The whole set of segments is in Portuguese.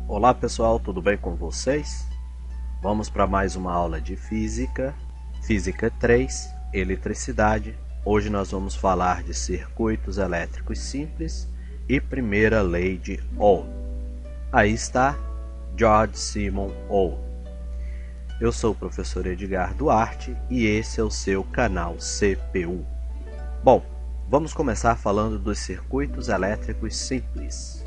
Olá pessoal, tudo bem com vocês? Vamos para mais uma aula de Física, Física 3, Eletricidade. Hoje nós vamos falar de circuitos elétricos simples e primeira lei de Ohm. Aí está George Simon Ohm. Eu sou o professor Edgar Duarte e esse é o seu canal CPU. Bom, vamos começar falando dos circuitos elétricos simples.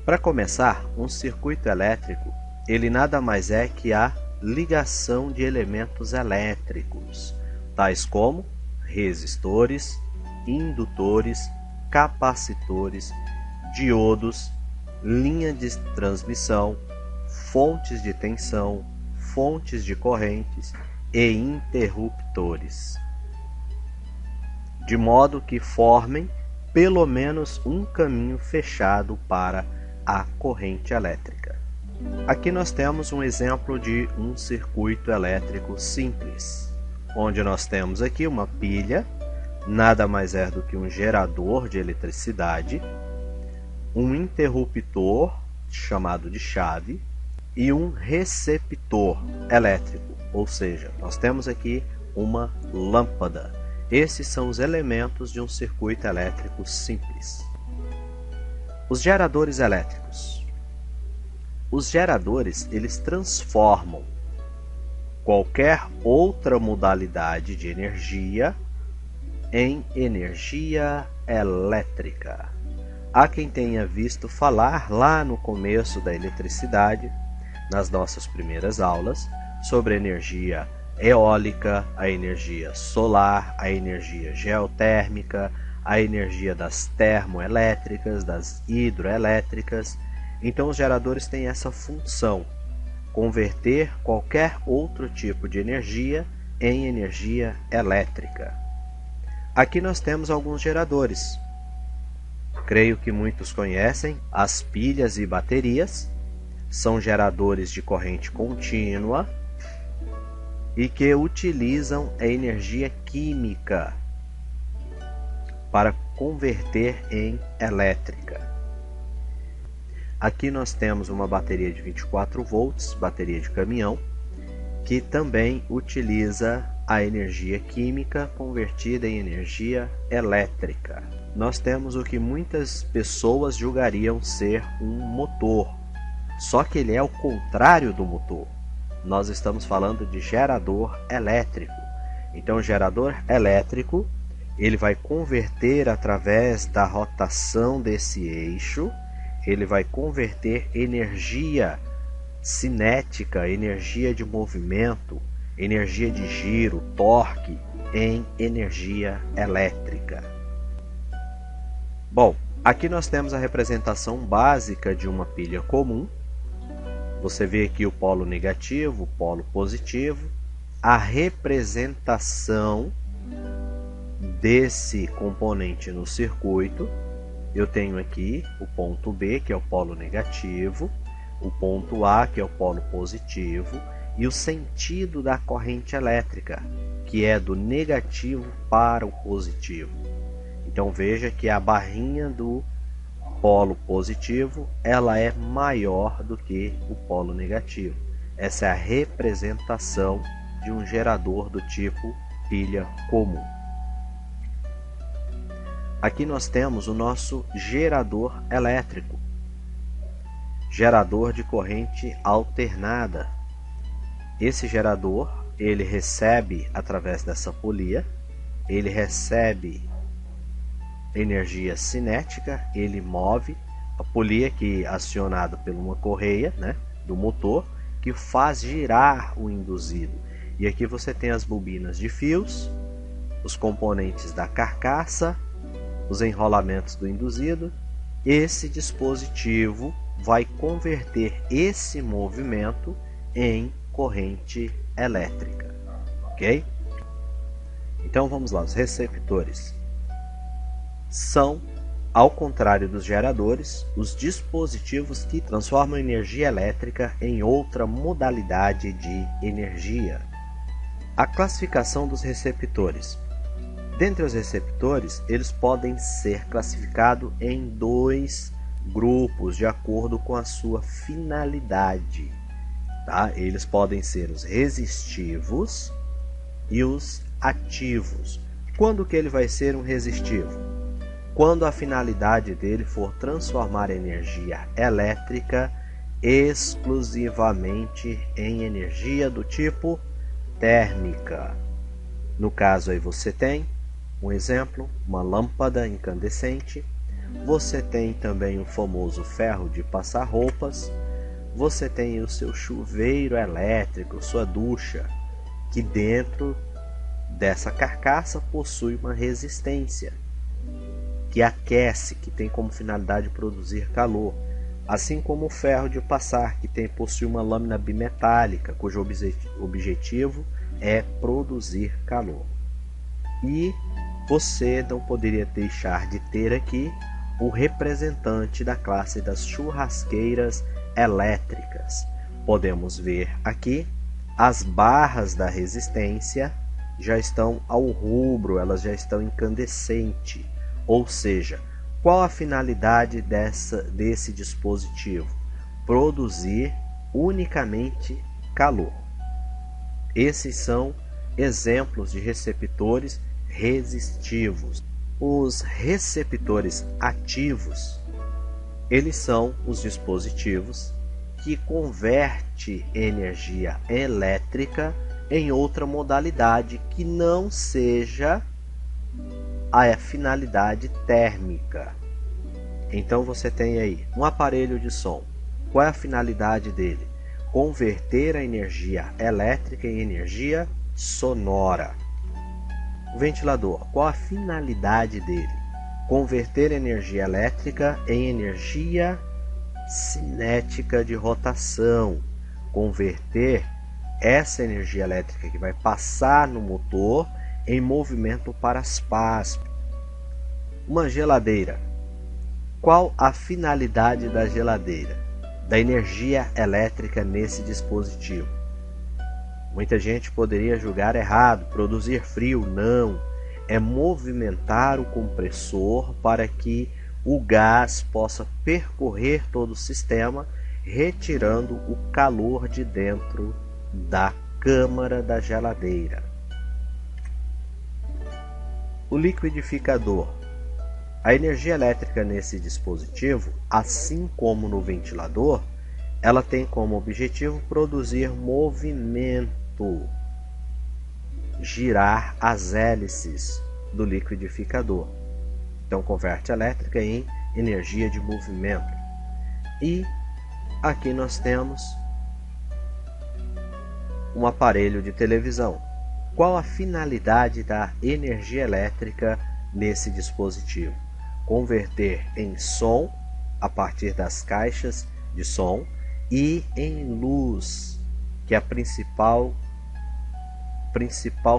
Para começar, um circuito elétrico, ele nada mais é que a ligação de elementos elétricos, tais como resistores, indutores, capacitores, diodos, linha de transmissão, fontes de tensão, fontes de correntes e interruptores, de modo que formem pelo menos um caminho fechado para a corrente elétrica. Aqui nós temos um exemplo de um circuito elétrico simples, onde nós temos aqui uma pilha, nada mais é do que um gerador de eletricidade, um interruptor chamado de chave e um receptor elétrico, ou seja, nós temos aqui uma lâmpada. Esses são os elementos de um circuito elétrico simples. Os geradores elétricos. Os geradores, eles transformam qualquer outra modalidade de energia em energia elétrica. Há quem tenha visto falar lá no começo da eletricidade, nas nossas primeiras aulas, sobre energia eólica, a energia solar, a energia geotérmica, a energia das termoelétricas, das hidroelétricas. Então os geradores têm essa função, converter qualquer outro tipo de energia em energia elétrica. Aqui nós temos alguns geradores. Creio que muitos conhecem as pilhas e baterias. São geradores de corrente contínua e que utilizam a energia química para converter em elétrica. Aqui nós temos uma bateria de 24 volts, bateria de caminhão, que também utiliza a energia química convertida em energia elétrica. Nós temos o que muitas pessoas julgariam ser um motor, só que ele é o contrário do motor. Nós estamos falando de gerador elétrico. Então, o gerador elétrico, ele vai converter através da rotação desse eixo, ele vai converter energia cinética, energia de movimento, energia de giro, torque, em energia elétrica. Bom, aqui nós temos a representação básica de uma pilha comum. Você vê aqui o polo negativo, o polo positivo, a representação desse componente no circuito. Eu tenho aqui o ponto B, que é o polo negativo, o ponto A, que é o polo positivo, e o sentido da corrente elétrica, que é do negativo para o positivo. Então veja que a barrinha do polo positivo, ela é maior do que o polo negativo. Essa é a representação de um gerador do tipo pilha comum. Aqui nós temos o nosso gerador elétrico, gerador de corrente alternada. Esse gerador, ele recebe através dessa polia, ele recebe energia cinética, ele move a polia que é acionada por uma correia, do motor, que faz girar o induzido. E aqui você tem as bobinas de fios, os componentes da carcaça, os enrolamentos do induzido. Esse dispositivo vai converter esse movimento em corrente elétrica, ok? Então vamos lá, os receptores são, ao contrário dos geradores, os dispositivos que transformam energia elétrica em outra modalidade de energia. A classificação dos receptores. Dentre os receptores, eles podem ser classificados em dois grupos de acordo com a sua finalidade. Tá? Eles podem ser os resistivos e os ativos. Quando que ele vai ser um resistivo? Quando a finalidade dele for transformar energia elétrica exclusivamente em energia do tipo térmica. No caso aí você tem um exemplo, uma lâmpada incandescente. Você tem também o famoso ferro de passar roupas. Você tem o seu chuveiro elétrico, sua ducha, que dentro dessa carcaça possui uma resistência, que aquece, que tem como finalidade produzir calor. Assim como o ferro de passar, que possui uma lâmina bimetálica, cujo objetivo é produzir calor. E você não poderia deixar de ter aqui o representante da classe das churrasqueiras elétricas. Podemos ver aqui as barras da resistência já estão ao rubro, elas já estão incandescentes. Ou seja, qual a finalidade desse dispositivo? Produzir unicamente calor. Esses são exemplos de receptores resistivos. Os receptores ativos, eles são os dispositivos que convertem energia elétrica em outra modalidade que não seja a finalidade térmica. Então você tem aí um aparelho de som. Qual é a finalidade dele? Converter a energia elétrica em energia sonora. O ventilador, qual a finalidade dele? Converter energia elétrica em energia cinética de rotação. Converter essa energia elétrica que vai passar no motor em movimento para as pás. Uma geladeira. Qual a finalidade da geladeira? Da energia elétrica nesse dispositivo? Muita gente poderia julgar errado, produzir frio. Não, é movimentar o compressor para que o gás possa percorrer todo o sistema, retirando o calor de dentro da câmara da geladeira. O liquidificador. A energia elétrica nesse dispositivo, assim como no ventilador, ela tem como objetivo produzir movimento, girar as hélices do liquidificador. Então converte a elétrica em energia de movimento. E aqui nós temos um aparelho de televisão. Qual a finalidade da energia elétrica nesse dispositivo? Converter em som a partir das caixas de som e em luz, que é a principal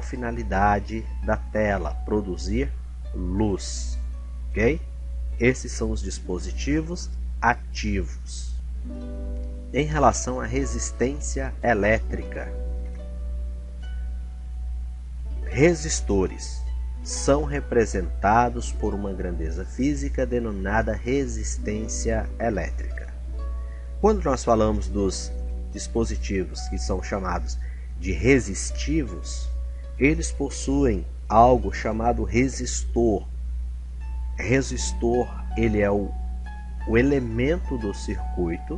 finalidade da tela, produzir luz. Ok? Esses são os dispositivos ativos. Em relação à resistência elétrica, resistores são representados por uma grandeza física denominada resistência elétrica. Quando nós falamos dos dispositivos que são chamados de resistivos, eles possuem algo chamado resistor. Resistor, ele é o elemento do circuito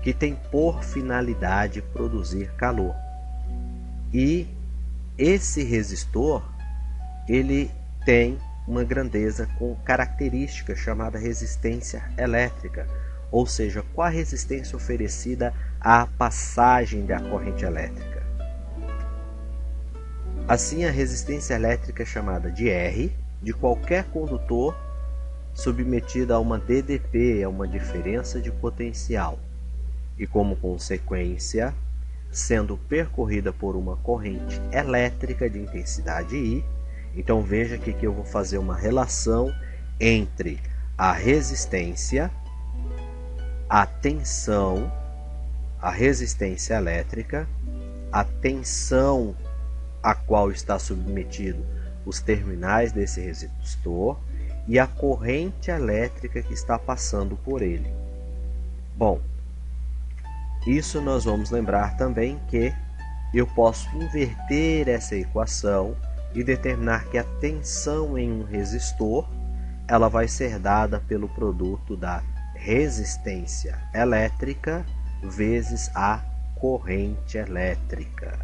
que tem por finalidade produzir calor. E esse resistor, ele tem uma grandeza com característica chamada resistência elétrica, ou seja, qual a resistência oferecida à passagem da corrente elétrica. Assim, a resistência elétrica é chamada de R de qualquer condutor submetido a uma DDP, a uma diferença de potencial, e como consequência, sendo percorrida por uma corrente elétrica de intensidade I. Então veja que aqui eu vou fazer uma relação entre a resistência, a tensão, a resistência elétrica, a tensão a qual está submetido os terminais desse resistor e a corrente elétrica que está passando por ele. Bom, isso nós vamos lembrar também que eu posso inverter essa equação e determinar que a tensão em um resistor ela vai ser dada pelo produto da resistência elétrica vezes a corrente elétrica.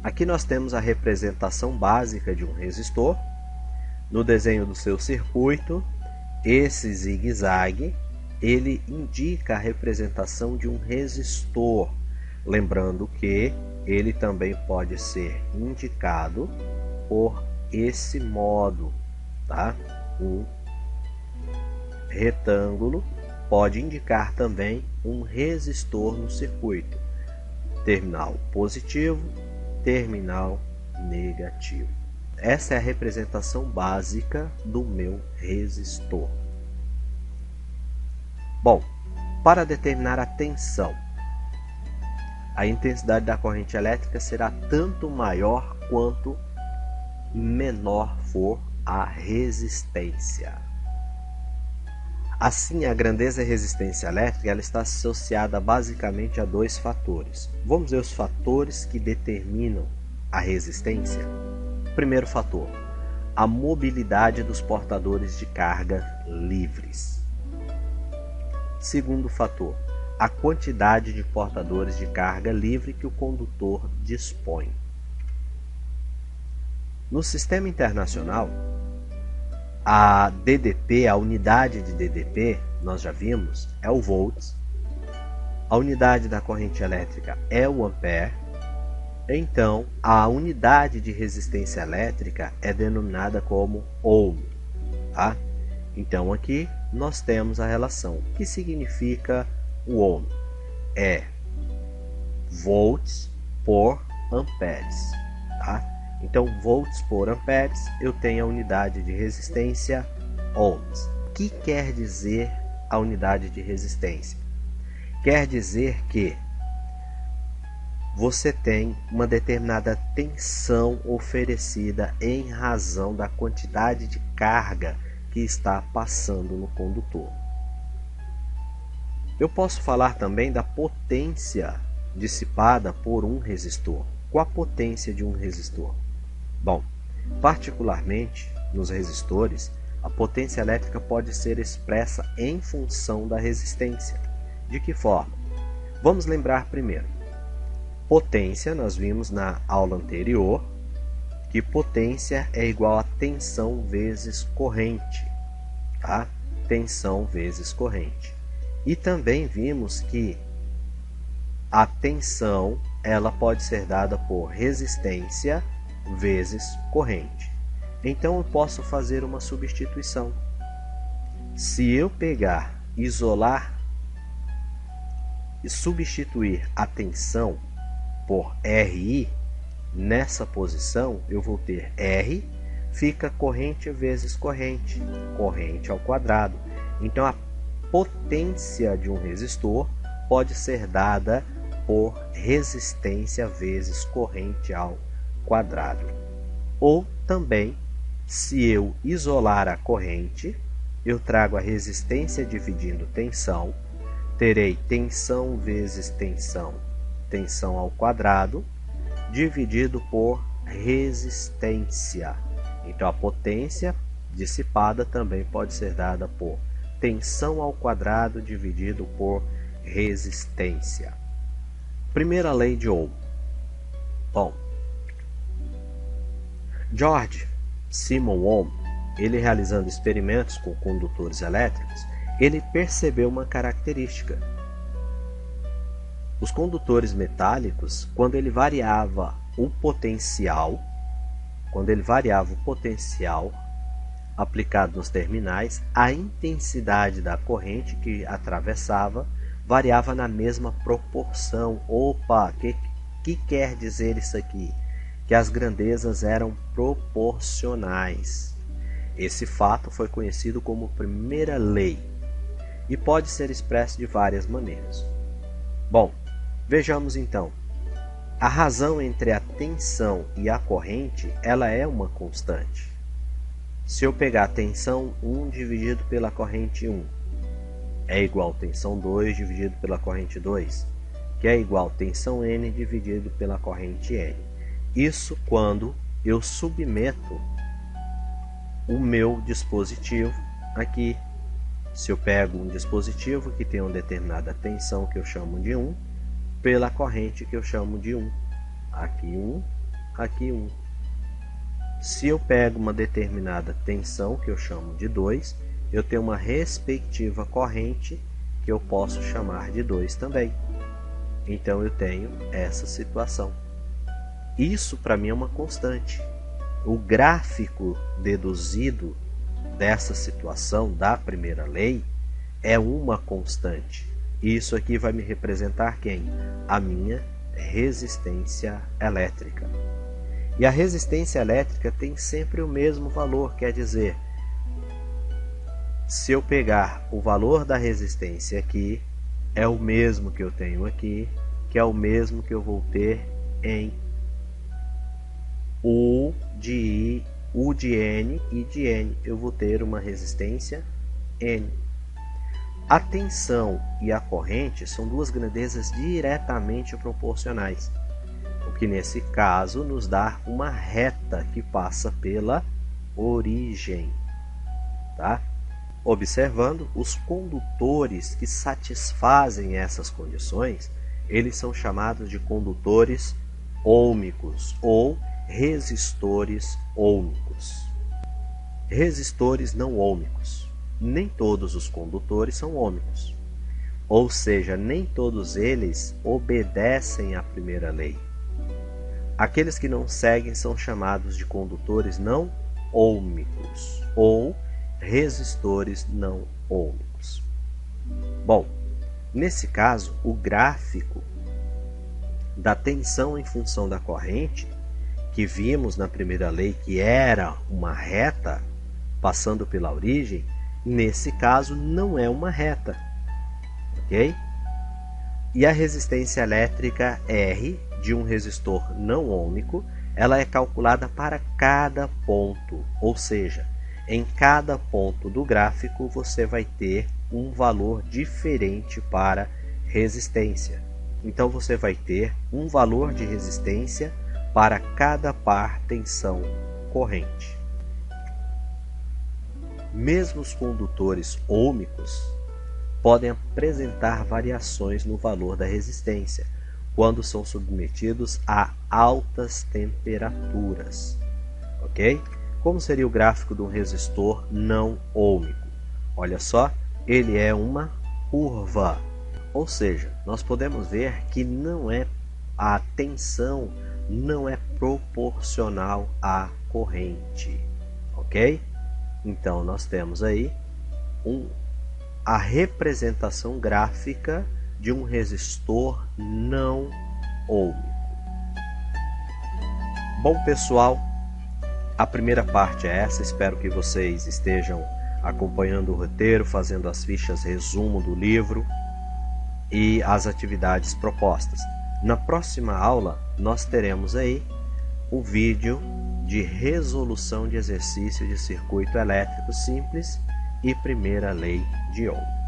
Aqui nós temos a representação básica de um resistor. No desenho do seu circuito, esse zigue-zague ele indica a representação de um resistor. Lembrando que ele também pode ser indicado por esse modo, tá? Um retângulo pode indicar também um resistor no circuito. Terminal positivo, terminal negativo. Essa é a representação básica do meu resistor. Bom, para determinar a tensão, a intensidade da corrente elétrica será tanto maior quanto menor for a resistência. Assim, a grandeza e resistência elétrica ela está associada basicamente a dois fatores. Vamos ver os fatores que determinam a resistência? Primeiro fator, a mobilidade dos portadores de carga livres. Segundo fator, a quantidade de portadores de carga livre que o condutor dispõe. No sistema internacional, a DDP, a unidade de DDP, nós já vimos, é o volts. A unidade da corrente elétrica é o ampere. Então, a unidade de resistência elétrica é denominada como ohm. Tá? Então, aqui nós temos a relação. O que significa o ohm? É volts por amperes. Tá? Então, volts por amperes, eu tenho a unidade de resistência ohms. O que quer dizer a unidade de resistência? Quer dizer que você tem uma determinada tensão oferecida em razão da quantidade de carga que está passando no condutor. Eu posso falar também da potência dissipada por um resistor. Qual a potência de um resistor? Bom, particularmente nos resistores, a potência elétrica pode ser expressa em função da resistência. De que forma? Vamos lembrar primeiro. Potência, nós vimos na aula anterior, que potência é igual a tensão vezes corrente. Tá? Tensão vezes corrente. E também vimos que a tensão ela pode ser dada por resistência vezes corrente. Então eu posso fazer uma substituição. Se eu pegar, isolar e substituir a tensão por RI, nessa posição eu vou ter R, fica corrente vezes corrente, corrente ao quadrado. Então a potência de um resistor pode ser dada por resistência vezes corrente ao quadrado. Ou também, se eu isolar a corrente, eu trago a resistência dividindo tensão, terei tensão vezes tensão, tensão ao quadrado, dividido por resistência. Então a potência dissipada também pode ser dada por tensão ao quadrado dividido por resistência. Primeira lei de Ohm. Bom, George Simon Ohm, ele realizando experimentos com condutores elétricos, ele percebeu uma característica. Os condutores metálicos, quando ele variava o potencial, aplicado nos terminais, a intensidade da corrente que atravessava variava na mesma proporção. Opa, que quer dizer isso aqui? Que as grandezas eram proporcionais. Esse fato foi conhecido como primeira lei e pode ser expresso de várias maneiras. Bom, vejamos então. A razão entre a tensão e a corrente, ela é uma constante. Se eu pegar tensão 1 dividido pela corrente 1, é igual a tensão 2 dividido pela corrente 2, que é igual a tensão N dividido pela corrente N. Isso quando eu submeto o meu dispositivo aqui. Se eu pego um dispositivo que tem uma determinada tensão que eu chamo de 1, pela corrente que eu chamo de 1. Aqui 1, aqui 1. Se eu pego uma determinada tensão que eu chamo de 2, eu tenho uma respectiva corrente que eu posso chamar de 2 também. Então eu tenho essa situação. Isso para mim é uma constante. O gráfico deduzido dessa situação da primeira lei é uma constante. Isso aqui vai me representar quem? A minha resistência elétrica. E a resistência elétrica tem sempre o mesmo valor, quer dizer, se eu pegar o valor da resistência aqui, é o mesmo que eu tenho aqui, que é o mesmo que eu vou ter em U de I, U de N e de N. Eu vou ter uma resistência N. A tensão e a corrente são duas grandezas diretamente proporcionais, o que nesse caso nos dá uma reta que passa pela origem. Tá? Observando, os condutores que satisfazem essas condições, eles são chamados de condutores ôhmicos ou resistores ôhmicos. Resistores não ôhmicos. Nem todos os condutores são ôhmicos. Ou seja, nem todos eles obedecem à primeira lei. Aqueles que não seguem são chamados de condutores não ôhmicos ou resistores não ôhmicos. Bom, nesse caso, o gráfico da tensão em função da corrente, que vimos na primeira lei que era uma reta passando pela origem, nesse caso não é uma reta, ok? E a resistência elétrica R de um resistor não ôhmico, ela é calculada para cada ponto, ou seja, em cada ponto do gráfico você vai ter um valor diferente para resistência. Então você vai ter um valor de resistência para cada par tensão corrente. Mesmo os condutores ôhmicos podem apresentar variações no valor da resistência quando são submetidos a altas temperaturas. Ok? Como seria o gráfico de um resistor não ôhmico? Olha só, ele é uma curva. Ou seja, nós podemos ver que a tensão não é proporcional à corrente. Ok? Então nós temos aí a representação gráfica de um resistor não ôhmico. Bom, pessoal, a primeira parte é essa. Espero que vocês estejam acompanhando o roteiro, fazendo as fichas resumo do livro e as atividades propostas. Na próxima aula nós teremos aí o vídeo de resolução de exercício de circuito elétrico simples e primeira lei de Ohm.